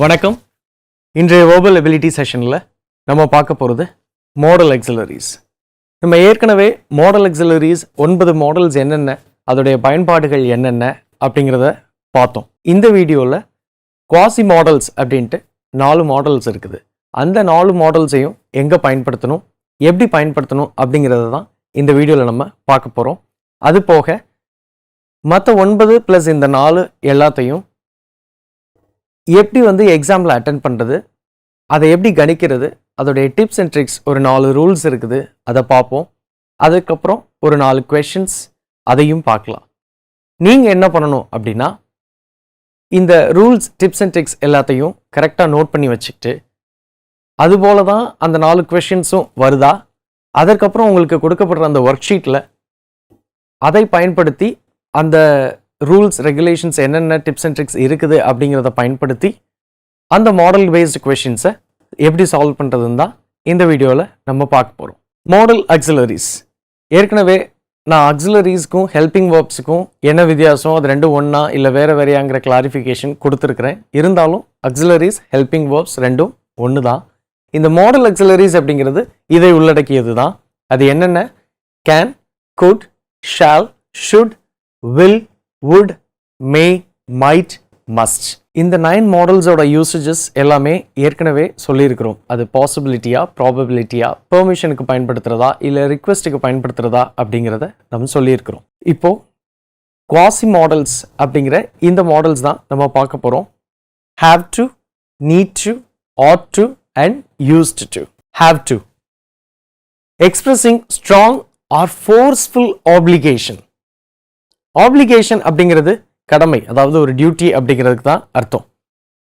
வணக்கம். இன்றைய verbal ability செஷனில் நம்ம பார்க்க போகிறது மாடல் எக்ஸிலரிஸ். நம்ம ஏற்கனவே மாடல் எக்ஸிலரிஸ் 9 மாடல்ஸ் என்னென்ன, அதோடைய பயன்பாடுகள் என்னென்ன அப்படிங்கிறத பார்த்தோம். இந்த வீடியோவில் குவாசி மாடல்ஸ் அப்படின்ட்டு 4 மாடல்ஸ் இருக்குது. அந்த 4 மாடல்ஸையும் எங்கே பயன்படுத்தணும், எப்படி பயன்படுத்தணும் அப்படிங்கிறத தான் இந்த வீடியோவில் நம்ம பார்க்க போகிறோம். அது போக மற்ற 9 + இந்த 4 எல்லாத்தையும் எப்படி எக்ஸாம்பிள் அட்டென்ட் பண்ணுறது, அதை எப்படி கணிக்கிறது, அதோடைய டிப்ஸ் அண்ட் ட்ரிக்ஸ் ஒரு 4 ரூல்ஸ் இருக்குது, அதை பார்ப்போம். அதுக்கப்புறம் ஒரு 4 கொஷின்ஸ், அதையும் பார்க்கலாம். நீங்கள் என்ன பண்ணணும் அப்படின்னா, இந்த ரூல்ஸ் டிப்ஸ் அண்ட் ட்ரிக்ஸ் எல்லாத்தையும் கரெக்டாக நோட் பண்ணி வச்சுக்கிட்டு, அதுபோல தான் அந்த 4 கொஷின்ஸும் வருதா, அதற்கப்புறம் உங்களுக்கு கொடுக்கப்படுற அந்த ஒர்க் ஷீட்டில் அதை பயன்படுத்தி அந்த ரூல்ஸ் ரெகுலேஷன்ஸ் என்னென்ன டிப்ஸ் அண்ட் ட்ரிக்ஸ் இருக்குது அப்படிங்கிறத பயன்படுத்தி அந்த மாடல் பேஸ்டு கொஷின்ஸை எப்படி சால்வ் பண்ணுறதுன்னு தான் இந்த வீடியோவில் நம்ம பார்க்க போகிறோம். மாடல் ஆக்சிலரிஸ், ஏற்கனவே நான் ஆக்சிலரிஸ்க்கும் ஹெல்பிங் வேர்ப்ஸுக்கும் என்ன வித்தியாசம், அது ரெண்டும் ஒன்றா இல்லை வேறு வேறையாங்கிற கிளாரிஃபிகேஷன் கொடுத்துருக்குறேன். இருந்தாலும் ஆக்சிலரிஸ் ஹெல்பிங் வேர்ப்ஸ் ரெண்டும் ஒன்று தான். இந்த மாடல் ஆக்சிலரிஸ் அப்படிங்கிறது இதை உள்ளடக்கியது தான். அது என்னென்ன, can, could, shall, should, will, would, may, might, must. இந்த 9 மாடல்ஸோட யூசேஜஸ் எல்லாமே ஏற்கனவே சொல்லியிருக்கிறோம். அது பாசிபிலிட்டியா, ப்ராபபிலிட்டியா, பெர்மிஷனுக்கு பயன்படுத்துகிறதா இல்லை ரிக்வெஸ்ட்டுக்கு பயன்படுத்துகிறதா அப்படிங்கிறத நம்ம சொல்லியிருக்கிறோம். இப்போ குவாசி மாடல்ஸ் அப்படிங்கிற இந்த மாடல்ஸ் தான் நம்ம பார்க்க போகிறோம். have to, need to, ought to and used to. have to, expressing strong or forceful obligation. Obligation அப்படிங்கிறது கடமை, அதாவது ஒரு டியூட்டி அப்படிங்கிறதுக்கு தான் அர்த்தம்.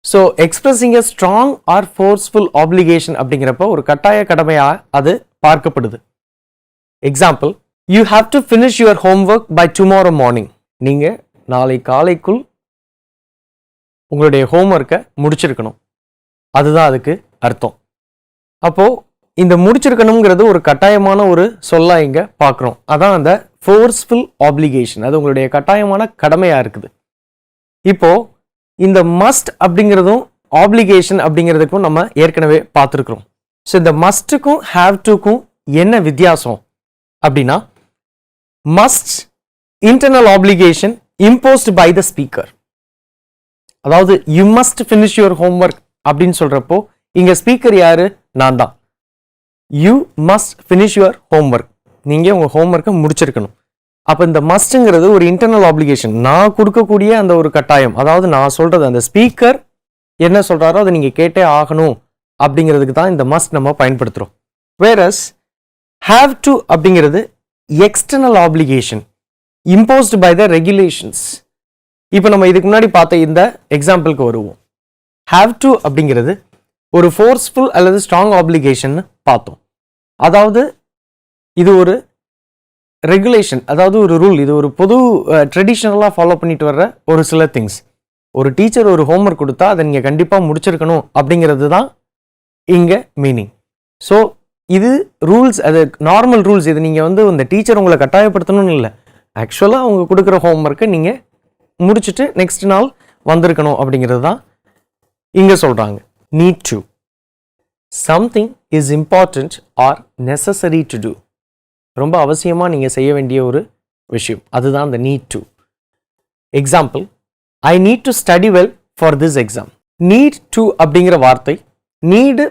So expressing a strong or forceful obligation அப்படிங்கிறப்ப ஒரு கட்டாய கடமையாக அது பார்க்கப்படுது. Example, you have to finish your homework by tomorrow morning. நீங்கள் நாளை காலைக்குள் உங்களுடைய ஹோம்ஒர்க்கை முடிச்சிருக்கணும், அதுதான் அதுக்கு அர்த்தம். அப்போது இந்த முடிச்சிருக்கணுங்கிறது ஒரு கட்டாயமான ஒரு சொல்ல இங்கே பார்க்குறோம். அதான் அந்த ஃபோர்ஸ்ஃபுல் ஆப்ளிகேஷன், அது உங்களுடைய கட்டாயமான கடமையாக இருக்குது. இப்போது இந்த மஸ்ட் அப்படிங்கிறதும் ஆப்ளிகேஷன் அப்படிங்கிறதுக்கும் நம்ம ஏற்கனவே பார்த்துருக்குறோம். ஸோ இந்த மஸ்ட்டுக்கும் ஹாவ் டுக்கும் என்ன வித்தியாசம் அப்படின்னா, must internal application imposed by the speaker. அதாவது you must finish your homework அப்படின்னு சொல்கிறப்போ இங்கே ஸ்பீக்கர் யாரு? நான் தான். You must finish your homework, நீங்கள் உங்கள் ஹோம்ஒர்க்கை முடிச்சிருக்கணும். அப்போ இந்த மஸ்ட்டுங்கிறது ஒரு இன்டர்னல் ஆப்ளிகேஷன், நான் கொடுக்கக்கூடிய அந்த ஒரு கட்டாயம். அதாவது நான் சொல்கிறது, அந்த ஸ்பீக்கர் என்ன சொல்கிறாரோ அதை நீங்கள் கேட்டே ஆகணும் அப்படிங்கிறதுக்கு தான் இந்த மஸ்ட் நம்ம பயன்படுத்துகிறோம். வேரஸ் ஹாவ் டு அப்படிங்கிறது external obligation imposed by the regulations. இப்போ நம்ம இதுக்கு முன்னாடி பார்த்த இந்த எக்ஸாம்பிளுக்கு வருவோம். ஹாவ் டு அப்படிங்கிறது ஒரு ஃபோர்ஸ்ஃபுல் அல்லது ஸ்ட்ராங் ஆப்ளிகேஷன் பார்த்தோம். அதாவது இது ஒரு ரெகுலேஷன், அதாவது ஒரு ரூல், இது ஒரு பொது ட்ரெடிஷ்னலாக ஃபாலோ பண்ணிட்டு வர்ற ஒரு சில திங்ஸ். ஒரு டீச்சர் ஒரு ஹோம்ஒர்க் கொடுத்தா அதை நீங்கள் கண்டிப்பாக முடிச்சிருக்கணும் அப்படிங்கிறது தான் இங்கே மீனிங். ஸோ இது ரூல்ஸ், அது நார்மல் ரூல்ஸ். இது நீங்கள் இந்த டீச்சர் உங்களை கட்டாயப்படுத்தணும்னு இல்லை, ஆக்சுவலாக அவங்க கொடுக்குற ஹோம்ஒர்க்கை நீங்கள் முடிச்சுட்டு நெக்ஸ்ட் நாள் வந்திருக்கணும் அப்படிங்கிறது தான் இங்கே சொல்கிறாங்க. need to, something is important or necessary to do. ரொம்ப அவசியமாக நீங்கள் செய்ய வேண்டிய ஒரு விஷயம், அதுதான் அந்த need to. Example, I need to study well for this exam. Need to அப்படிங்கிற வார்த்தை நீடு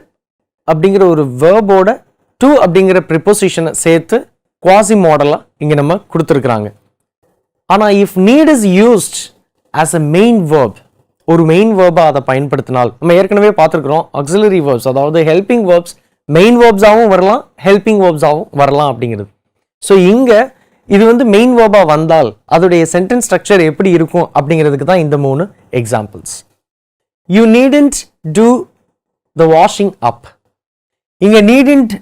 அப்படிங்கிற ஒரு வேர்போட டு அப்படிங்கிற ப்ரிப்போசிஷனை சேர்த்து குவாசி மாடலாக இங்கே நம்ம கொடுத்துருக்குறாங்க. ஆனால் if need is used as a main verb, ஒரு மெயின் வேர்பாக அதை பயன்படுத்தினால், நம்ம ஏற்கனவே பார்த்துருக்குறோம் ஆக்சிலரி வேர்ப்ஸ், அதாவது ஹெல்பிங் வேர்ப்ஸ் மெயின் வேர்ப்ஸாகவும் வரலாம், ஹெல்பிங் வேர்ப்ஸாகவும் வரலாம் அப்படிங்கிறது. ஸோ இங்கே இது மெயின் வேர்பாக வந்தால் அதோடைய சென்டென்ஸ் ஸ்ட்ரக்சர் எப்படி இருக்கும் அப்படிங்கிறதுக்கு தான் இந்த 3 examples. You needn't do the washing up. இங்கே நீடன்ட்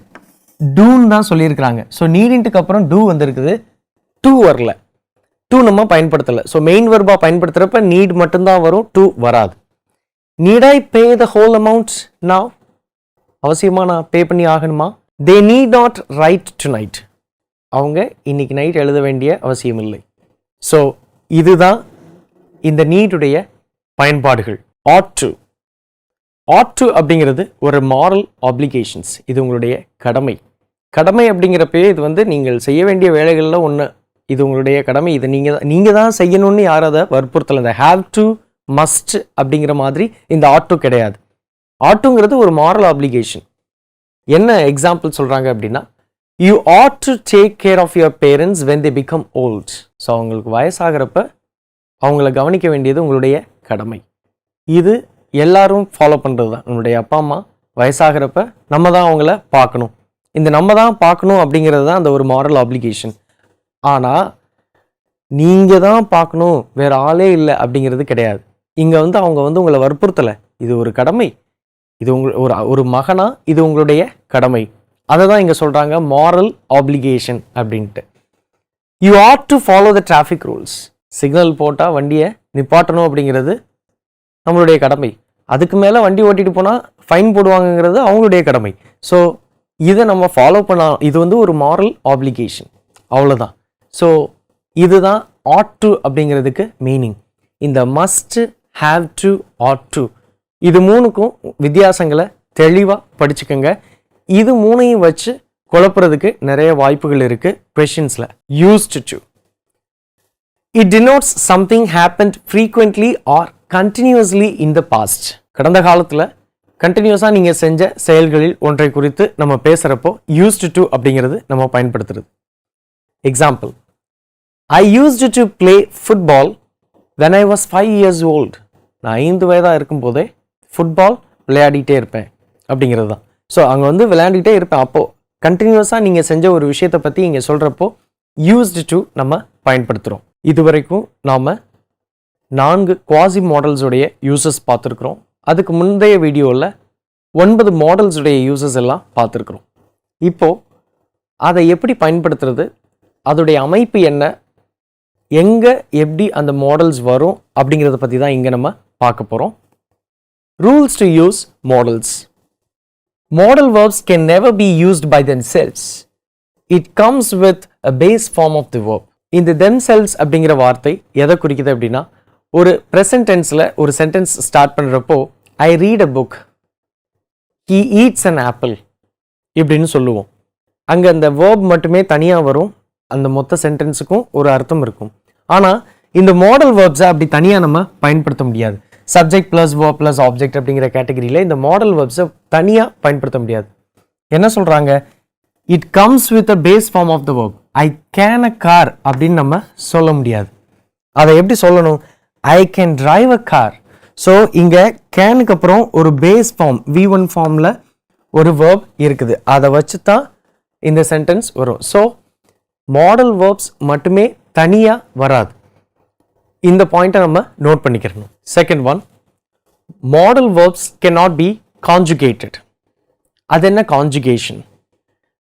டூன்னு தான் சொல்லியிருக்கிறாங்க. ஸோ நீடன்ட்டுக்கு அப்புறம் டூ வந்திருக்குது, டூ வரல, டூ நம்ம பயன்படுத்தலை. ஸோ மெயின் வேர்பாக பயன்படுத்துகிறப்ப நீட் மட்டும்தான் வரும், டூ வராது. NEET I pay the whole amount now? அவசியமாக நான் பே பண்ணி ஆகணுமா? They need not right to night. அவங்க இன்னைக்கு நைட் எழுத வேண்டிய அவசியம் இல்லை. ஸோ இதுதான் இந்த நீடுடைய பயன்பாடுகள். ought to, ought to அப்படிங்கிறது ஒரு moral obligations. இது உங்களுடைய கடமை. கடமை அப்படிங்கிறப்பே இது வந்து நீங்கள் செய்ய வேண்டிய வேலைகளில் ஒன்று. இது உங்களுடைய கடமை, இது நீங்கள் தான் செய்யணும்னு யாரும் அதை வற்புறுத்தலை. இந்த have to, must அப்படிங்கிற மாதிரி இந்த ought to கிடையாது. ought toங்கிறது ஒரு moral obligation. என்ன எக்ஸாம்பிள் சொல்கிறாங்க அப்படின்னா, you ought to take care of your parents when they become old. So அவங்களுக்கு வயசாகிறப்ப அவங்கள கவனிக்க வேண்டியது உங்களுடைய கடமை. இது எல்லாரும் ஃபாலோ பண்ணுறது தான். நம்மளுடைய அப்பா அம்மா வயசாகிறப்ப நம்ம தான் அவங்கள பார்க்கணும். இந்த நம்ம தான் பார்க்கணும் அப்படிங்கிறது தான் அந்த ஒரு மாரல் ஆப்ளிகேஷன். ஆனால் நீங்கள் தான் பார்க்கணும், வேறு ஆளே இல்லை அப்படிங்கிறது கிடையாது. இங்கே வந்து அவங்க வந்து உங்களை வற்புறுத்தலை. இது ஒரு கடமை, இது ஒரு மகனா இது உங்களுடைய கடமை. அதை தான் இங்கே சொல்கிறாங்க மாரல் ஆப்ளிகேஷன் அப்படின்ட்டு. You ought to follow the traffic rules. Signal போட்டால் வண்டியை நிப்பாட்டணும் அப்படிங்கிறது நம்மளுடைய கடமை. அதுக்கு மேலே வண்டி ஓட்டிகிட்டு போனால் ஃபைன் போடுவாங்கங்கிறது அவங்களுடைய கடமை. ஸோ இதை நம்ம ஃபாலோ பண்ணலாம். இது வந்து ஒரு மாரல் ஆப்ளிகேஷன், அவ்வளோதான். ஸோ இதுதான் ஆட் டு அப்படிங்கிறதுக்கு மீனிங். இந்த must, have to, ought to இது மூணுக்கும் வித்தியாசங்களை தெளிவாக படிச்சுக்கோங்க. இது மூணையும் வச்சு குழப்புறதுக்கு நிறைய வாய்ப்புகள் இருக்குது கொஷின்ஸில். Used to, it denotes something happened frequently or continuously in the past. கடந்த காலத்தில் கண்டினியூஸாக நீங்கள் செஞ்ச செயல்களில் ஒன்றை குறித்து நம்ம பேசுகிறப்போ யூஸ்டு டு அப்படிங்கிறது நம்ம பயன்படுத்துறது. Example, I used to play football when I was 5 years old. நான் 5 வயதாக இருக்கும்போதே ஃபுட்பால் விளையாடிட்டே இருப்பேன் அப்படிங்கிறது தான். ஸோ அங்கே வந்து விளையாடிட்டே இருப்பேன். அப்போது கண்டினியூஸாக நீங்கள் செஞ்ச ஒரு விஷயத்தை பற்றி இங்கே சொல்கிறப்போ யூஸ்டு டு நம்ம பயன்படுத்துகிறோம். இதுவரைக்கும் நாம் 4 குவாசி மாடல்ஸுடைய யூசஸ் பார்த்துருக்குறோம். அதுக்கு முந்தைய வீடியோவில் 9 மாடல்ஸுடைய யூசஸ் எல்லாம் பார்த்துருக்குறோம். இப்போது அதை எப்படி பயன்படுத்துறது, அதோடைய அமைப்பு என்ன, எங்கே எப்படி அந்த மாடல்ஸ் வரும் அப்படிங்கிறத பற்றி தான் இங்கே நம்ம பார்க்க போகிறோம். Rules to use models. Modal verbs can never be used by themselves. It comes with a base form of the verb. இந்த themselves அப்படிங்கிற வார்த்தை எதை குறிக்குது அப்படின்னா, ஒரு present tenseல ஒரு sentence ஸ்டார்ட் பண்ணுறப்போ I read a book, he eats an apple இப்படின்னு சொல்லுவோம். அங்கே அந்த verb மட்டுமே தனியாக வரும், அந்த மொத்த சென்டென்ஸுக்கும் ஒரு அர்த்தம் இருக்கும். ஆனால் இந்த மாடல் வேர்ப்ஸை அப்படி தனியாக நம்ம பயன்படுத்த முடியாது. Subject plus verb plus object அப்படிங்கிற கேட்டகரியில் இந்த மாடல் வேர்ப்ஸை தனியாக பயன்படுத்த முடியாது. என்ன சொல்கிறாங்க, it comes with a base form of the verb. I can a car அப்படின்னு நம்ம சொல்ல முடியாது. அதை எப்படி சொல்லணும், I can drive a car. So இங்கே கேனுக்கு அப்புறம் ஒரு பேஸ் ஃபார்ம் V1 ஃபார்மில் ஒரு வேர்ப் இருக்குது, அதை வச்சு தான் இந்த சென்டென்ஸ் வரும். ஸோ மாடல் வேர்ப்ஸ் மட்டுமே தனியாக வராது. இந்த பாயிண்ட்டை நம்ம நோட் பண்ணிக்கிறணும். Second one, modal verbs cannot be conjugated. அது என்ன கான்ஜுகேஷன்?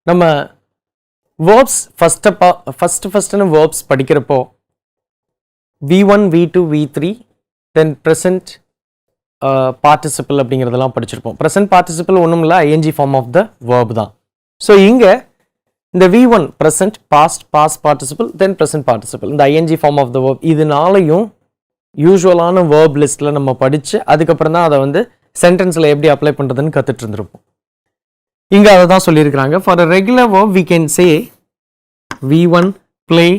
நம்ம வேர்ப்ஸ் ஃபஸ்ட்டு வேர்ப்ஸ் படிக்கிறப்போ V1, V2, V3 தென் ப்ரெசன்ட் பார்ட்டிசிபிள் அப்படிங்கிறதெல்லாம் படிச்சிருப்போம். ப்ரெசன்ட் பார்ட்டிசிபிள் ஒன்றும் இல்லை, ING form of the verb தான். ஸோ இங்கே இந்த V1 present, past, past participle, then present participle, இந்த ING form of the verb, இதனாலையும் யூஸ்வலான verb லிஸ்ட்டில் நம்ம படித்து அதுக்கப்புறம் தான் அதை வந்து சென்டென்ஸில் எப்படி அப்ளை பண்ணுறதுன்னு கற்றுட்டு இருந்திருப்போம். இங்கே அதை தான் சொல்லியிருக்கிறாங்க. For a regular verb we can say V1 play,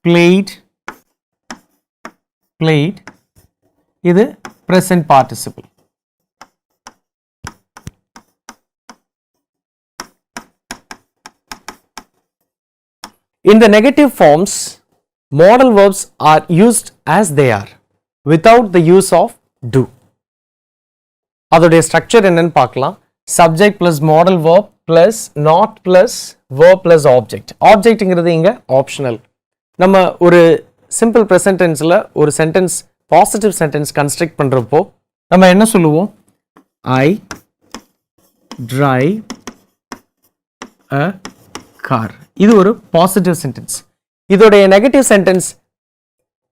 played, played, இது present participle. In the negative forms, modal verbs are used as they are, without the use of do. அதோடைய ஸ்ட்ரக்சர் என்னன்னு பார்க்கலாம். Subject plus modal verb plus not plus verb plus object. ஆப்ஜெக்ட்ங்கிறது இங்கே optional. நம்ம ஒரு simple present டென்ஸில் ஒரு sentence positive sentence construct பண்ணுறப்போ நம்ம என்ன சொல்லுவோம், ஐ டிரைவ் அ கார். இது ஒரு பாசிட்டிவ் சென்டென்ஸ். இதோடைய நெகட்டிவ் சென்டென்ஸ்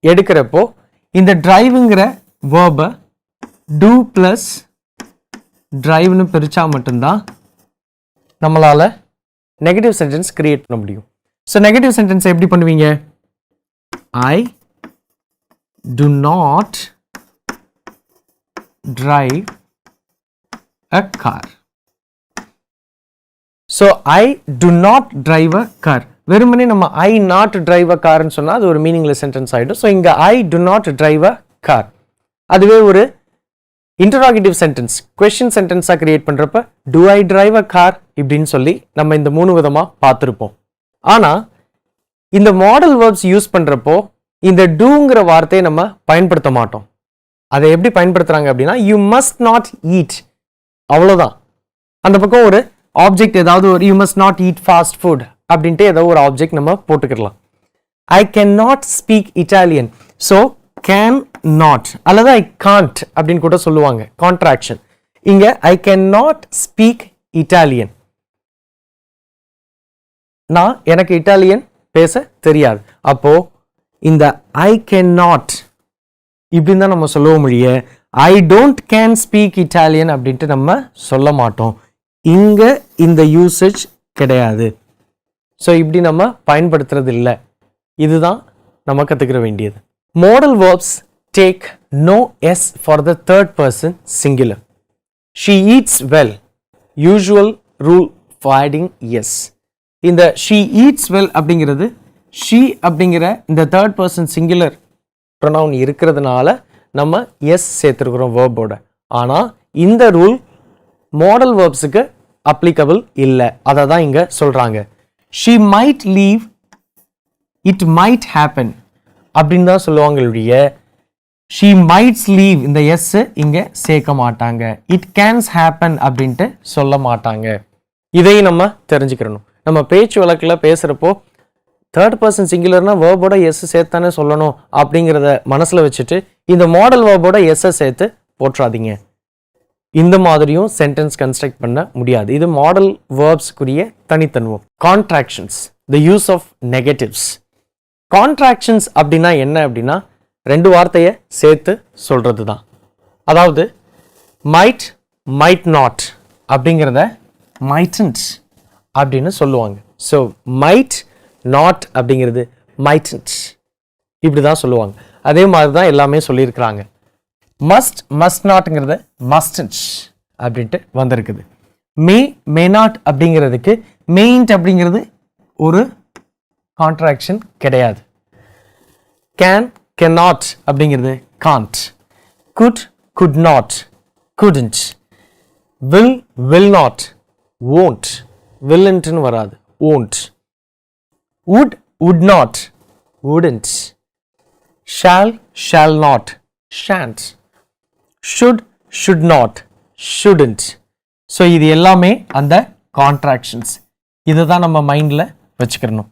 எடுக்கிறப்போ இந்த டிரைவுங்கிற வேர்பை டூ பிளஸ் டிரைவ்னு பிரித்தா மட்டும்தான் நம்மளால் நெகட்டிவ் சென்டென்ஸ் கிரியேட் பண்ண முடியும். ஸோ நெகட்டிவ் சென்டென்ஸ் எப்படி பண்ணுவீங்க, I do not drive a car. So I do not drive a car. வெறுமனே நம்ம I not drive a car ன்னு சொன்னா அது ஒரு மீனிங்லெஸ் சென்டென்ஸ் ஆயிடும். ஸோ இங்க I do not drive a car. அதுவே ஒரு இன்டராகேட்டிவ் சென்டென்ஸ் கொஸ்டின் சென்டென்ஸாக கிரியேட் பண்ணுறப்ப do I drive a car இப்படின்னு சொல்லி நம்ம இந்த 3 விதமாக பார்த்துருப்போம். ஆனால் இந்த மாடல் வேர்ப்ஸ் யூஸ் பண்ணுறப்போ இந்த டூங்கிற வார்த்தையை நம்ம பயன்படுத்த மாட்டோம். அதை எப்படி பயன்படுத்துகிறாங்க அப்படின்னா யூ மஸ்ட் நாட் ஈட், அவ்வளோதான். அந்த பக்கம் ஒரு ஆப்ஜெக்ட் ஏதாவது ஒரு you must not eat fast food அப்படின்ட்டு ஏதோ ஒரு ஆப்ஜெக்ட் நம்ம போட்டுக்கிடலாம். I can not speak Italian, so can not அல்லது ஐ காண்ட் அப்படின்னு கூட சொல்லுவாங்க கான்ட்ராக்ஷன். இங்க I can not speak Italian, நான் எனக்கு இட்டாலியன் பேச தெரியாது. அப்போ இந்த ஐ கேன் நாட் இப்படின்னு தான் நம்ம சொல்ல முடிய I don't can speak Italian அப்படின்ட்டு நம்ம சொல்ல மாட்டோம். இங்க இந்த யூசேஜ் கிடையாது. ஸோ இப்படி நம்ம பயன்படுத்துறது இல்லை. இதுதான் நம்ம கற்றுக்கிற வேண்டியது. Modal verbs take no s for the third person singular. She eats well, usual rule for adding s. இந்த ஷீ ஈட்ஸ் வெல் அப்படிங்கிறது ஷீ அப்படிங்கிற இந்த தேர்ட் பர்சன் சிங்குலர் ப்ரொனவுன் இருக்கிறதுனால நம்ம எஸ் சேர்த்துருக்குறோம் வேர்போட. ஆனால் இந்த ரூல் மாடல் வேர்ப்ஸுக்கு அப்ளிகபிள் இல்லை. அதை தான் இங்கே சொல்கிறாங்க. She might leave, it might happen அப்படின்னு தான் சொல்லுவாங்களுடைய ஷீ மைட்ஸ் லீவ் இந்த எஸ் இங்கே சேர்க்க மாட்டாங்க. இட் கேன்ஸ் ஹேப்பன் அப்படின்ட்டு சொல்ல மாட்டாங்க. இதையும் நம்ம தெரிஞ்சுக்கிறணும். நம்ம பேச்சு வழக்கில் பேசுகிறப்போ தேர்ட் பர்சன் சிங்குலர்னா வேர்போட எஸ் சேர்த்தானே சொல்லணும் அப்படிங்கிறத மனசில் வச்சுட்டு இந்த மாடல் வேர்போட எஸ்ஸை சேர்த்து போற்றாதீங்க. இந்த மாதிரியும் சென்டென்ஸ் கன்ஸ்ட்ரக்ட் பண்ண முடியாது. இது மாடல் வேர்ப்ஸ்க்குரிய தனித்தன்மை. Contractions, the use of negatives. Contractions அப்படின்னா என்ன அப்படின்னா 2 வார்த்தையை சேர்த்து சொல்கிறது தான். அதாவது மைட், மைட் நாட் அப்படிங்கிறத மைட்டன்ட் அப்படின்னு சொல்லுவாங்க. ஸோ மைட் நாட் அப்படிங்கிறது மைட்டன்ட் இப்படி தான் சொல்லுவாங்க. அதே மாதிரி தான் எல்லாமே சொல்லியிருக்கிறாங்க. மஸ்ட், மஸ்ட் நாட்ங்கிறது மஸ்டன்ட் அப்படின்ட்டு வந்திருக்குது. மே, மே நாட் அப்படிங்கிறதுக்கு மெயின்ட் அப்படிங்கிறது ஒரு கான்ட்ராக்ஷன் கிடையாது. கேன், கேன் நாட் அப்படிங்கிறது can't. Could, could not, couldn't. Will, will not, won't, willன்ட்னு வராது, won't. would, would not, wouldn't. shall, shall not, shan't. should, should not, shouldn't. So இது எல்லாமே அந்த கான்ட்ராக்ஷன்ஸ். இதை தான் நம்ம மைண்டில் வச்சுக்கிறணும்.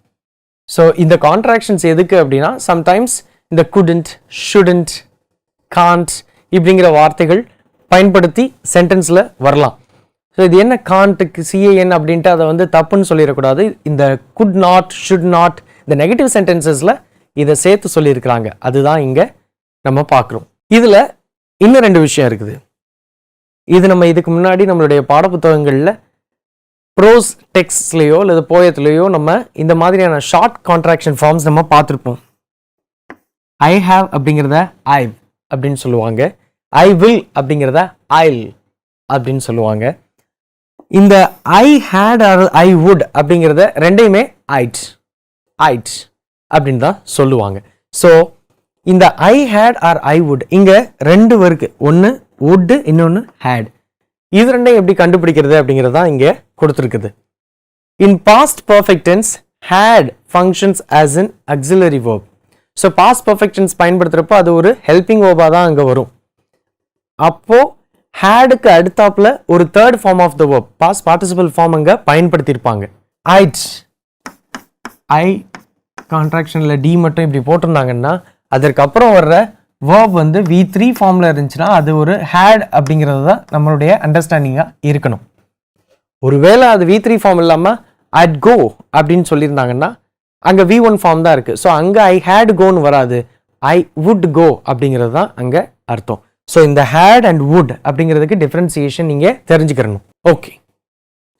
ஸோ இந்த கான்ட்ராக்ஷன்ஸ் எதுக்கு அப்படின்னா சம்டைம்ஸ் இந்த couldn't, shouldn't, can't இப்படிங்கிற வார்த்தைகள் பயன்படுத்தி சென்டென்ஸில் வரலாம். ஸோ இது என்ன காண்ட்டுக்கு சிஏஎன் அப்படின்ட்டு அதை வந்து தப்புன்னு சொல்லிடக்கூடாது. இந்த குட் நாட், ஷுட் நாட் இந்த நெகட்டிவ் சென்டென்சஸில் இதை சேர்த்து சொல்லியிருக்கிறாங்க. அதுதான் இங்கே நம்ம பார்க்குறோம். இதில் இன்னும் 2 விஷயம் இருக்குது. இது நம்ம இதுக்கு முன்னாடி நம்மளுடைய பாடப்புத்தகங்களில் ப்ரோஸ் டெக்ஸ்ட்லேயோ அல்லது போயத்துலேயோ நம்ம இந்த மாதிரியான ஷார்ட் கான்ட்ராக்ஷன் ஃபார்ம்ஸ் நம்ம பார்த்துருப்போம். ஐ ஹாவ் அப்படிங்கிறத ஐ அப்படின்னு சொல்லுவாங்க. ஐ வில் அப்படிங்கிறத ஐல் அப்படின்னு சொல்லுவாங்க. இந்த ஐ ஹேட் ஆர் ஐ வுட் அப்படிங்கிறத ரெண்டையுமே ஐட், ஐட் அப்படின்னு தான் சொல்லுவாங்க. ஸோ இந்த ஐ ஹேட் ஆர் ஐ வுட் இங்கே 2 இருக்கு. ஒன்று வுட், இன்னொன்று ஹேட். இது ரெண்டையும் எப்படி கண்டுபிடிக்கிறது அப்படிங்கிறது தான் இங்கே கொடுத்துருக்குது. In past perfect tense had functions as an auxiliary verb. So past perfect tense பயன்படுத்துகிறப்போ அது ஒரு ஹெல்பிங் வேர்பாக தான் அங்கே வரும். அப்போது ஹேடுக்கு அடுத்தாப்புல ஒரு third form of the verb past participle form அங்கே பயன்படுத்தியிருப்பாங்க. ஐட், ஐ கான்ட்ராக்ஷனில் டி மட்டும் இப்படி போட்டிருந்தாங்கன்னா அதற்கப்புறம் வர்ற வேர்ப் வந்து V3 ஃபார்மில் இருந்துச்சுன்னா அது ஒரு ஹேட் அப்படிங்கிறது தான் நம்மளுடைய அண்டர்ஸ்டாண்டிங்காக இருக்கணும். ஒருவேளை அது V3 ஃபார்ம் இல்லாமல் அட் கோ அப்படின்னு சொல்லியிருந்தாங்கன்னா அங்கே V1 ஃபார்ம் தான் இருக்குது. ஸோ அங்கே ஐ ஹேட் கோன்னு வராது, ஐ வுட் கோ அப்படிங்கிறது தான் அங்கே அர்த்தம். ஸோ இந்த ஹேட் அண்ட் வுட் அப்படிங்கிறதுக்கு டிஃப்ரென்சியேஷன் நீங்கள் தெரிஞ்சுக்கிறணும். ஓகே,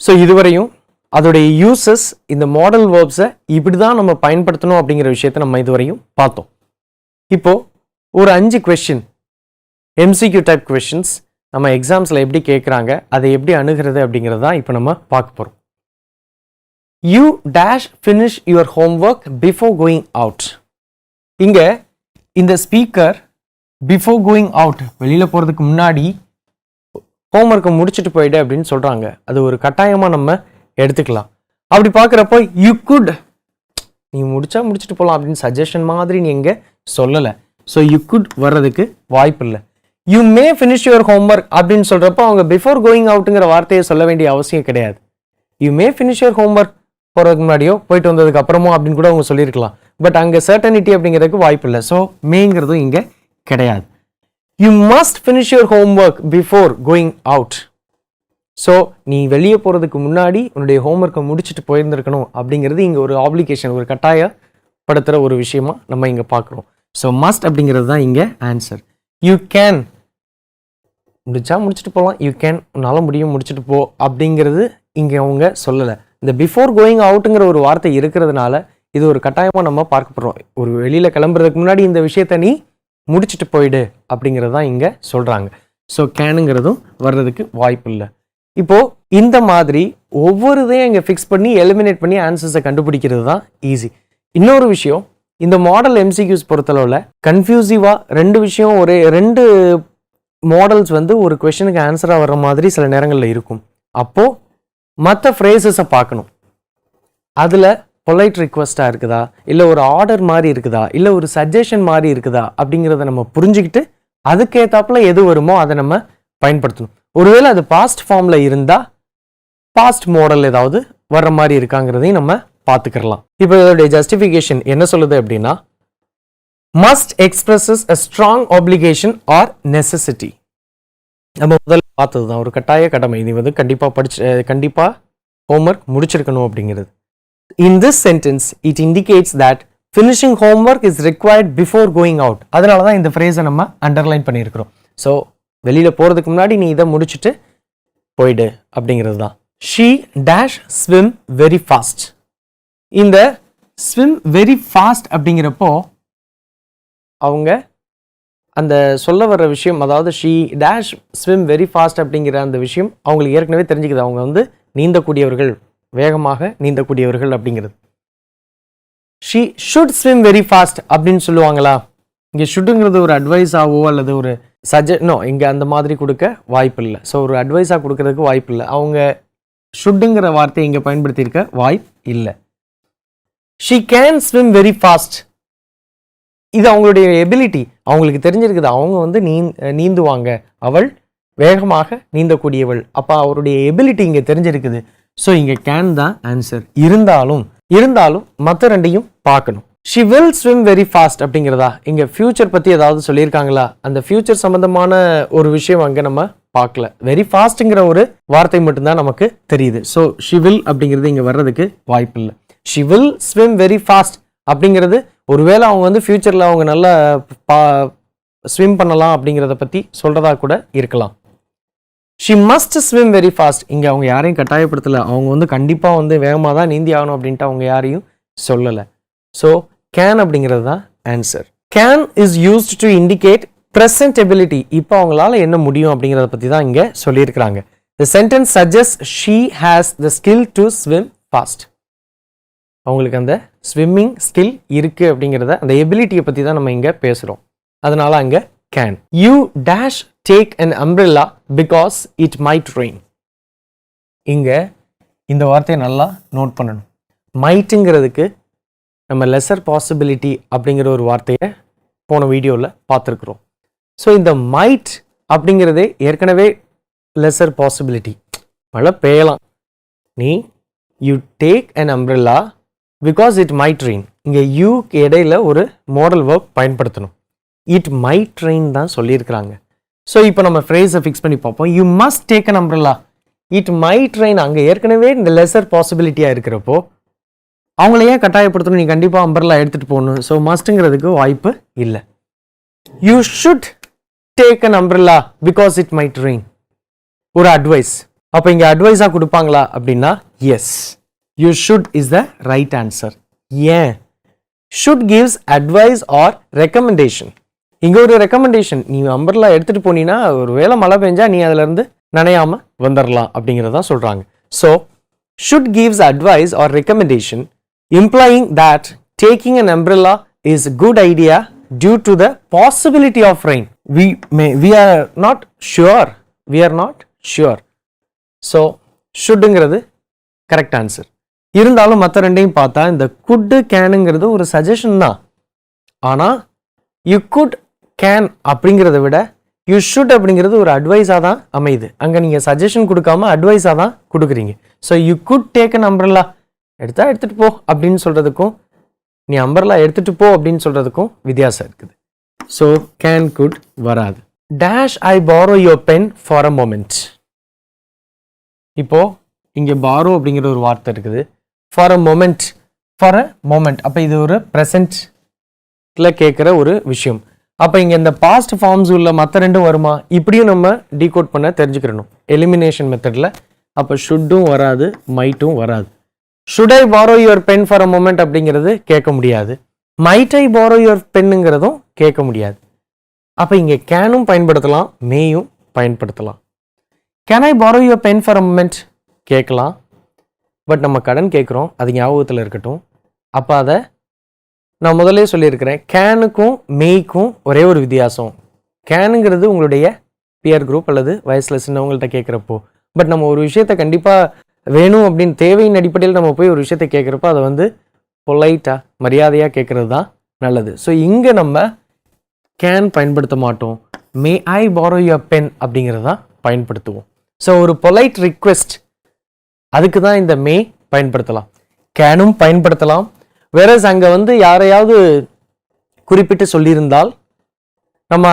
ஸோ இதுவரையும் அதோடைய யூசஸ் இந்த மாடல் வேர்ப்ஸை இப்படி தான் நம்ம பயன்படுத்தணும் அப்படிங்கிற விஷயத்த நம்ம இதுவரையும் பார்த்தோம். இப்போது ஒரு 5 கொஸ்டின் MCQ டைப் கொஸ்டின்ஸ் நம்ம எக்ஸாம்ஸில் எப்படி கேட்குறாங்க, அதை எப்படி அணுகிறது அப்படிங்கிறது தான் இப்போ நம்ம பார்க்க போகிறோம். You dash finish your homework before going out. இங்கே இந்த ஸ்பீக்கர் பிஃபோர் கோயிங் அவுட், வெளியில் போகிறதுக்கு முன்னாடி ஹோம்ஒர்க்கை முடிச்சுட்டு போயிடு அப்படின்னு சொல்கிறாங்க. அது ஒரு கட்டாயமாக நம்ம எடுத்துக்கலாம். அப்படி பார்க்குறப்போ யூ குட், நீ முடிச்சுட்டு போகலாம் அப்படின்னு சஜஷன் மாதிரி நீ எங்கே சொல்லலை. ஸோ யூ குட் வர்றதுக்கு வாய்ப்பு இல்லை. You may finish your homework அப்படின்னு சொல்கிறப்போ அவங்க பிஃபோர் கோயிங் அவுட்டுங்கிற வார்த்தையை சொல்ல வேண்டிய அவசியம் கிடையாது. You may finish your homework போகிறதுக்கு முன்னாடியோ போயிட்டு வந்ததுக்கு அப்புறமோ அப்படின்னு கூட அவங்க சொல்லியிருக்கலாம். பட் அங்கே சர்டனிட்டி அப்படிங்கிறதுக்கு வாய்ப்பு இல்லை. ஸோ மேங்கிறதும் இங்கே கிடையாது. You must finish your homework before going out. So நீ வெளியே போகிறதுக்கு முன்னாடி உன்னுடைய ஹோம்ஒர்க்கை முடிச்சுட்டு போயிருந்துருக்கணும் அப்படிங்கிறது இங்கே ஒரு ஆப்ளிகேஷன், ஒரு கட்டாயப்படுத்துகிற ஒரு விஷயமா நம்ம இங்கே பார்க்குறோம். ஸோ மஸ்ட் அப்படிங்கிறது தான் இங்கே ஆன்சர். யூ கேன், முடிச்சுட்டு போகலாம். யூ கேன், உன்னால் முடியும், முடிச்சுட்டு போ அப்படிங்கிறது இங்கே அவங்க சொல்லலை. இந்த பிஃபோர் கோயிங் அவுட்டுங்கிற ஒரு வார்த்தை இருக்கிறதுனால இது ஒரு கட்டாயமாக நம்ம பார்க்கப்படுறோம். ஒரு வெளியில் கிளம்புறதுக்கு முன்னாடி இந்த விஷயத்த நீ முடிச்சுட்டு போயிடு அப்படிங்கிறது தான் இங்கே சொல்கிறாங்க. ஸோ கேனுங்கிறதும் வர்றதுக்கு வாய்ப்பு இல்லை. இப்போது இந்த மாதிரி ஒவ்வொருதையும் இங்கே ஃபிக்ஸ் பண்ணி எலிமினேட் பண்ணி ஆன்சர்ஸை கண்டுபிடிக்கிறது தான் ஈஸி. இன்னொரு விஷயம், இந்த மாடல் எம்சிக்யூஸ் பொறுத்தளவில் கன்ஃபியூசிவாக ரெண்டு மாடல்ஸ் வந்து ஒரு கொஷனுக்கு ஆன்சராக வர்ற மாதிரி சில நேரங்களில் இருக்கும். அப்போது மற்ற ஃப்ரேசஸை பார்க்கணும். அதில் பொலைட் ரிக்வஸ்ட்டாக இருக்குதா, இல்லை ஒரு ஆர்டர் மாதிரி இருக்குதா, இல்லை ஒரு சஜஷன் மாதிரி இருக்குதா அப்படிங்கிறத நம்ம புரிஞ்சுக்கிட்டு அதுக்கேற்றாப்புல எது வருமோ அதை நம்ம பயன்படுத்தணும். ஒருவேளை அது பாஸ்ட் ஃபார்மில் இருந்தால் பாஸ்ட் மாடல் ஏதாவது வர்ற மாதிரி இருக்காங்கிறதையும் நம்ம பார்த்துக்கலாம். இப்போ இதோடைய ஜஸ்டிஃபிகேஷன் என்ன சொல்லுது அப்படின்னா, must expresses a strong obligation or necessity. நம்ம முதல்ல பார்த்தது தான், ஒரு கட்டாய கடமை. இது வந்து கண்டிப்பாக ஹோம்ஒர்க் முடிச்சிருக்கணும் அப்படிங்கிறது. In this sentence it indicates that finishing homework is required before going out. அதனால தான் இந்த ஃப்ரேஸை நம்ம அண்டர்லைன் பண்ணியிருக்கிறோம். ஸோ வெளியில் போகிறதுக்கு முன்னாடி நீ இதை முடிச்சுட்டு போயிடு அப்படிங்கிறது தான். She dash swim very fast. இந்த ஸ்விம் வெரி ஃபாஸ்ட் அப்படிங்கிறப்போ அவங்க அந்த சொல்ல வர்ற விஷயம், அதாவது she dash swim very fast அப்படிங்கிற அந்த விஷயம் அவங்களுக்கு ஏற்கனவே தெரிஞ்சுக்குது. அவங்க வந்து நீந்தக்கூடியவர்கள், வேகமாக நீந்தக்கூடியவர்கள் அப்படிங்கிறது. She should swim very fast அப்படின்னு சொல்லுவாங்களா? இங்கே ஷுட்டுங்கிறது ஒரு அட்வைஸாவோ அல்லது ஒரு இங்கே அந்த மாதிரி கொடுக்க வாய்ப்பு இல்லை. ஸோ ஒரு அட்வைஸாக கொடுக்கறதுக்கு வாய்ப்பு இல்லை. அவங்க ஷுட்டுங்கிற வார்த்தையை இங்கே பயன்படுத்தியிருக்க வாய்ப்பு இல்லை. She can swim very fast, இது அவங்களுடைய எபிலிட்டி, அவங்களுக்கு தெரிஞ்சிருக்குது. அவங்க வந்து நீந்துவாங்க, அவள் வேகமாக நீந்தக்கூடியவள். அப்போ அவருடைய எபிலிட்டி இங்கே தெரிஞ்சிருக்குது. ஸோ இங்கே கேன் தான் ஆன்சர். இருந்தாலும் மற்ற ரெண்டையும் பார்க்கணும். She will swim very fast அப்படிங்கிறதா இங்கே ஃபியூச்சர் பற்றி ஏதாவது சொல்லியிருக்காங்களா? அந்த ஃபியூச்சர் சம்மந்தமான ஒரு விஷயம் அங்கே நம்ம பார்க்கல. வெரி ஃபாஸ்ட்டுங்கிற ஒரு வார்த்தை மட்டும்தான் நமக்கு தெரியுது. ஸோ ஷி வில் அப்படிங்கிறது இங்கே வர்றதுக்கு வாய்ப்பு இல்லை. She will swim very fast அப்படிங்கிறது ஒருவேளை அவங்க வந்து ஃபியூச்சரில் அவங்க நல்லா ஸ்விம் பண்ணலாம் அப்படிங்கிறத பற்றி சொல்கிறதா கூட இருக்கலாம். She must swim very fast, இங்கே அவங்க யாரையும் கட்டாயப்படுத்தலை. அவங்க வந்து கண்டிப்பாக வந்து வேகமாக தான் நீந்தி ஆகணும் அப்படின்ட்டு அவங்க யாரையும் சொல்லலை. ஸோ கேன் அப்படிங்கிறது தான் answer. Kane is used to indicate present ability. இப்போ அவங்களால என்ன முடியும் அப்படிங்கிறத பற்றி தான் இங்கே சொல்லியிருக்கிறாங்க. The sentence suggest she has the skill to swim fast. அவங்களுக்கு அந்த ஸ்விம்மிங் ஸ்கில் இருக்குது அப்படிங்கிறத, அந்த எபிலிட்டியை பற்றி தான் நம்ம இங்கே பேசுகிறோம். அதனால அங்கே can. You dash take an umbrella because it might rain. இங்கே இந்த வார்த்தையை நல்லா நோட் பண்ணணும். மைட்டுங்கிறதுக்கு நம்ம லெசர் பாசிபிலிட்டி அப்படிங்கிற ஒரு வார்த்தையை போன வீடியோவில் பார்த்துருக்குறோம். ஸோ இந்த மைட் அப்படிங்கிறதே ஏற்கனவே லெசர் பாசிபிலிட்டி. மழை பெய்யலாம், you take an umbrella because it might rain. இங்கே யூக்கு இடையில ஒரு மாடல் வேர்ப் பயன்படுத்தணும். இட் மைட் ரெயின் தான் சொல்லியிருக்கிறாங்க. ஸோ இப்போ நம்ம ஃப்ரேஸை ஃபிக்ஸ் பண்ணி பார்ப்போம். You must take an umbrella, it might rain. அங்கே ஏற்கனவே இந்த லெசர் பாசிபிலிட்டியாக இருக்கிறப்போ அவங்கள ஏன் கட்டாயப்படுத்தணும்? நீ கண்டிப்பாக அம்பர்லா எடுத்துகிட்டு போகணும். ஸோ மஸ்ட்டுங்கிறதுக்கு வாய்ப்பு இல்லை. You should take an umbrella because it might rain, ஒரு அட்வைஸ். அப்போ இங்கே அட்வைஸாக கொடுப்பாங்களா அப்படின்னா yes, you should is the right answer. ஏன்? Should gives advice or recommendation. இங்கே ஒரு ரெக்கமெண்டேஷன், நீ அம்பர்லா எடுத்துகிட்டு போனீங்கன்னா ஒரு வேளை மழை பெஞ்சா நீ அதிலேருந்து நனையாமல் வந்துடலாம் அப்படிங்கிறதான் சொல்கிறாங்க. So should gives advice or recommendation implying that taking an umbrella is a good idea due to the possibility of rain. We are not sure. So shouldங்கிறது கரெக்ட் ஆன்சர். இருந்தாலும் மற்ற ரெண்டையும் பார்த்தா இந்த could canங்கிறது ஒரு சஜஷன் தான். ஆனால் you could can அப்படிங்கிறத விட you should அப்படிங்கிறது ஒரு அட்வைஸாக தான் அமையுது. அங்கே நீங்கள் சஜஷன் கொடுக்காம அட்வைஸாக தான் கொடுக்குறீங்க. So you could take an umbrella, எடுத்துகிட்டு போ அப்படின்னு சொல்கிறதுக்கும் நீ அம்பர்லா எடுத்துகிட்டு போ அப்படின்னு சொல்கிறதுக்கும் வித்தியாசம் இருக்குது. ஸோ கேன் குட் வராது. Dash I borrow your pen for a moment. இப்போது இங்கே borrow அப்படிங்கிற ஒரு வார்த்தை இருக்குது. for a moment அப்போ இது ஒரு ப்ரெசண்ட்டில் கேட்குற ஒரு விஷயம். அப்போ இங்கே இந்த பாஸ்ட் ஃபார்ம்ஸ் உள்ள மற்ற ரெண்டும் வருமா, இப்படியும் நம்ம டீகோட் பண்ண தெரிஞ்சுக்கிறணும் எலிமினேஷன் மெத்தடில். அப்போ ஷுட்டும் வராது, மைட்டும் வராது. Should I borrow your pen for a moment அப்படிங்கிறது கேட்க முடியாது. மைட் ஐ borrow your penங்கிறதும் கேட்க முடியாது. அப்போ இங்கே கேனும் பயன்படுத்தலாம், மேயும் பயன்படுத்தலாம். Can I borrow your pen for a moment கேட்கலாம். பட் நம்ம கடன் கேட்குறோம், அது ஞாபகத்தில் இருக்கட்டும். அப்போ அதை நான் முதலே சொல்லியிருக்கிறேன், கேனுக்கும் மேய்க்கும் ஒரே ஒரு வித்தியாசம். கேனுங்கிறது உங்களுடைய பியர் குரூப் அல்லது வயசில் சின்னவங்கள்ட்ட கேட்குறப்போ. பட் நம்ம ஒரு விஷயத்தை கண்டிப்பாக வேணும் அப்படின்னு தேவையின் அடிப்படையில் நம்ம போய் ஒரு விஷயத்தை கேட்குறப்போ அதை வந்து பொலைட்டாக மரியாதையாக கேட்குறது தான் நல்லது. ஸோ இங்கே நம்ம கேன் பயன்படுத்த மாட்டோம், மே ஐ borrow your pen அப்படிங்கிறது தான் பயன்படுத்துவோம். ஸோ ஒரு பொலைட் ரிக்வெஸ்ட், அதுக்கு தான் இந்த மே பயன்படுத்தலாம், கேனும் பயன்படுத்தலாம். வேறஸ் அங்கே வந்து யாரையாவது குறிப்பிட்டு சொல்லியிருந்தால் நம்ம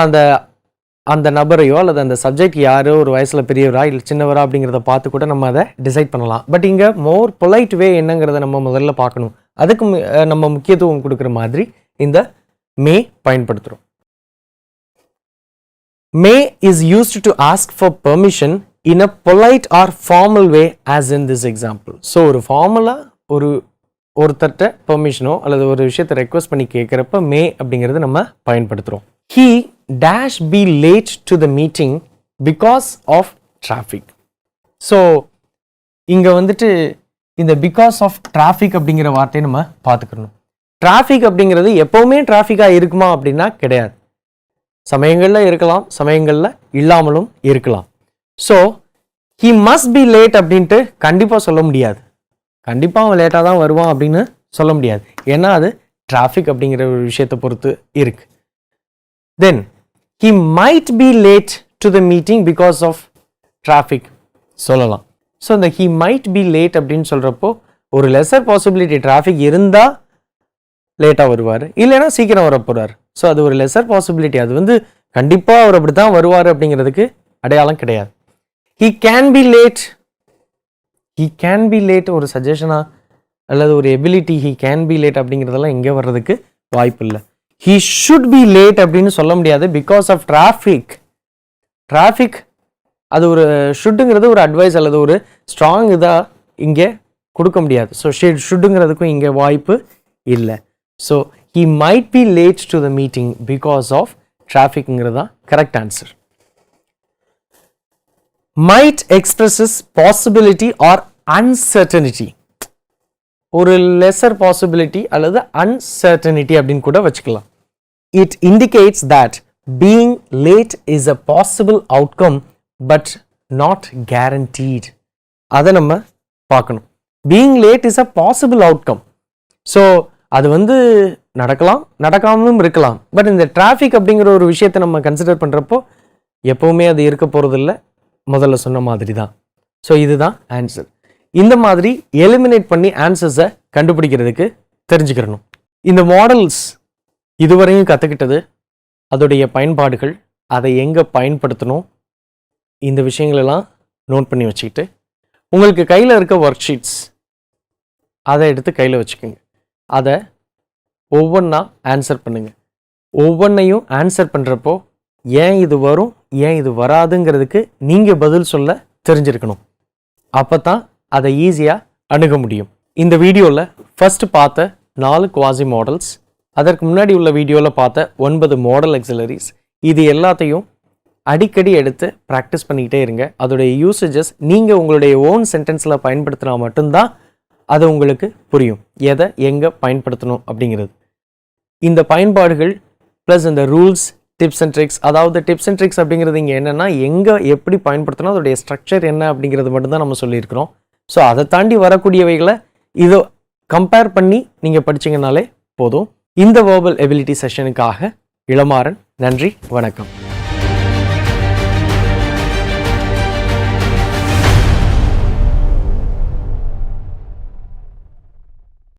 அந்த நபரையோ அல்லது அந்த சப்ஜெக்ட் யாரோ ஒரு வயசில் பெரியவரா இல்லை சின்னவரா அப்படிங்கிறத பார்த்து கூட நம்ம அதை டிசைட் பண்ணலாம். பட் இங்கே மோர் பொலைட் வே என்னங்கிறத நம்ம முதல்ல பார்க்கணும். அதுக்கு நம்ம முக்கியத்துவம் கொடுக்குற மாதிரி இந்த மே பயன்படுத்துகிறோம். May is used to ask for permission in a polite or formal way as in this example. So ஒரு ஃபார்மலாக ஒருத்தர்கிட்ட பெர்மிஷனோ அல்லது ஒரு விஷயத்தை ரெக்வஸ்ட் பண்ணி கேட்குறப்ப மே அப்படிங்கிறது நம்ம பயன்படுத்துகிறோம். He dash be late to the meeting because of traffic. So இங்கே வந்துட்டு இந்த பிகாஸ் ஆஃப் டிராஃபிக் அப்படிங்கிற வார்த்தையை நம்ம பார்த்துக்கணும். டிராஃபிக் அப்படிங்கிறது எப்போவுமே டிராஃபிக்காக இருக்குமா அப்படின்னா கிடையாது. சமயங்களில் இருக்கலாம், சமயங்களில் இல்லாமலும் இருக்கலாம். So he must be late அப்படின்ட்டு கண்டிப்பாக சொல்ல முடியாது. கண்டிப்பாக அவன் லேட்டாக தான் வருவான் அப்படின்னு சொல்ல முடியாது. ஏன்னா அது டிராஃபிக் அப்படிங்கிற ஒரு விஷயத்தை பொறுத்து இருக்கு. தென் he might be late to the meeting because of traffic சொல்லலாம். ஸோ இந்த he might be late அப்படின்னு சொல்கிறப்போ ஒரு லெசர் பாசிபிலிட்டி, டிராஃபிக் இருந்தால் லேட்டாக வருவார், இல்லைன்னா சீக்கிரம் வர போகிறார். ஸோ அது ஒரு லெசர் பாசிபிலிட்டி. அது வந்து கண்டிப்பாக அவர் அப்படி தான் வருவார் அப்படிங்கிறதுக்கு அடையாளம் கிடையாது. he can be late ஒரு சஜஷனா அல்லது ஒரு ability, he can be late அப்படிங்கிறதெல்லாம் இங்கே வர்றதுக்கு வாய்ப்பு இல்லை. he should be late அப்படின்னு சொல்ல முடியாது பிகாஸ் ஆஃப் டிராஃபிக். அது ஒரு ஷுட்டுங்கிறது ஒரு அட்வைஸ் அல்லது ஒரு ஸ்ட்ராங் இதாக இங்கே கொடுக்க முடியாது. ஸோ ஷுட்டுங்கிறதுக்கும் இங்கே வாய்ப்பு இல்லை. So he might be late to the meeting because of trafficங்கிறது தான் correct answer. might expresses possibility or uncertainty. ஒரு lesser possibility அல்லது uncertainty அப்படின்னு கூட வச்சுக்கலாம். It indicates that being late is a possible outcome but not guaranteed. அதை நம்ம பார்க்கணும். being late is a possible outcome. So அது வந்து நடக்கலாம், நடக்காமலும் இருக்கலாம். பட் இந்த டிராஃபிக் அப்படிங்கிற ஒரு விஷயத்தை நம்ம கன்சிடர் பண்ணுறப்போ எப்போவுமே அது இருக்க போகிறதில்ல, முதல்ல சொன்ன மாதிரி தான். ஸோ இதுதான் ஆன்சர். இந்த மாதிரி எலிமினேட் பண்ணி ஆன்சர்ஸை கண்டுபிடிக்கிறதுக்கு தெரிஞ்சுக்கிறணும். இந்த மாடல்ஸ் இதுவரையும் கற்றுக்கிட்டது, அதோடைய பயன்பாடுகள், அதை எங்கே பயன்படுத்தணும், இந்த விஷயங்களெல்லாம் நோட் பண்ணி வச்சுக்கிட்டு உங்களுக்கு கையில் இருக்க ஒர்க் ஷீட்ஸ் அதை எடுத்து கையில் வச்சுக்கோங்க. அதை ஒவ்வொன்றா ஆன்சர் பண்ணுங்கள். ஒவ்வொன்றையும் ஆன்சர் பண்ணுறப்போ ஏன் இது வரும், ஏன் இது வராதுங்கிறதுக்கு நீங்கள் பதில் சொல்ல தெரிஞ்சிருக்கணும். அப்போ தான் அதை ஈஸியாக அணுக முடியும். இந்த வீடியோவில் ஃபஸ்ட்டு பார்த்த 4 குவாசி மாடல்ஸ், அதற்கு முன்னாடி உள்ள வீடியோவில் பார்த்த 9 மாடல் எக்ஸலரிஸ், இது எல்லாத்தையும் அடிக்கடி எடுத்து ப்ராக்டிஸ் பண்ணிக்கிட்டே இருங்க. அதோடைய யூசேஜஸ் நீங்கள் உங்களுடைய ஓன் சென்டென்ஸில் பயன்படுத்தினா மட்டும்தான் அது உங்களுக்கு புரியும், எதை எங்கே பயன்படுத்தணும் அப்படிங்கிறது. இந்த பயன்பாடுகள் ப்ளஸ் இந்த ரூல்ஸ், டிப்ஸ் அண்ட் ட்ரிக்ஸ், அதாவது டிப்ஸ் அண்ட் ட்ரிக்ஸ் அப்படிங்கிறது இங்கே என்னென்னா எங்கே எப்படி பயன்படுத்தணும், அதோடைய ஸ்ட்ரக்சர் என்ன அப்படிங்கிறது மட்டும்தான் நம்ம சொல்லியிருக்கிறோம். ஸோ அதை தாண்டி வரக்கூடியவைகளை இதை கம்பேர் பண்ணி நீங்கள் படிச்சிங்கனாலே போதும். இந்த வேர்பல் எபிலிட்டி செஷனுக்காக இளமாறன். நன்றி, வணக்கம்.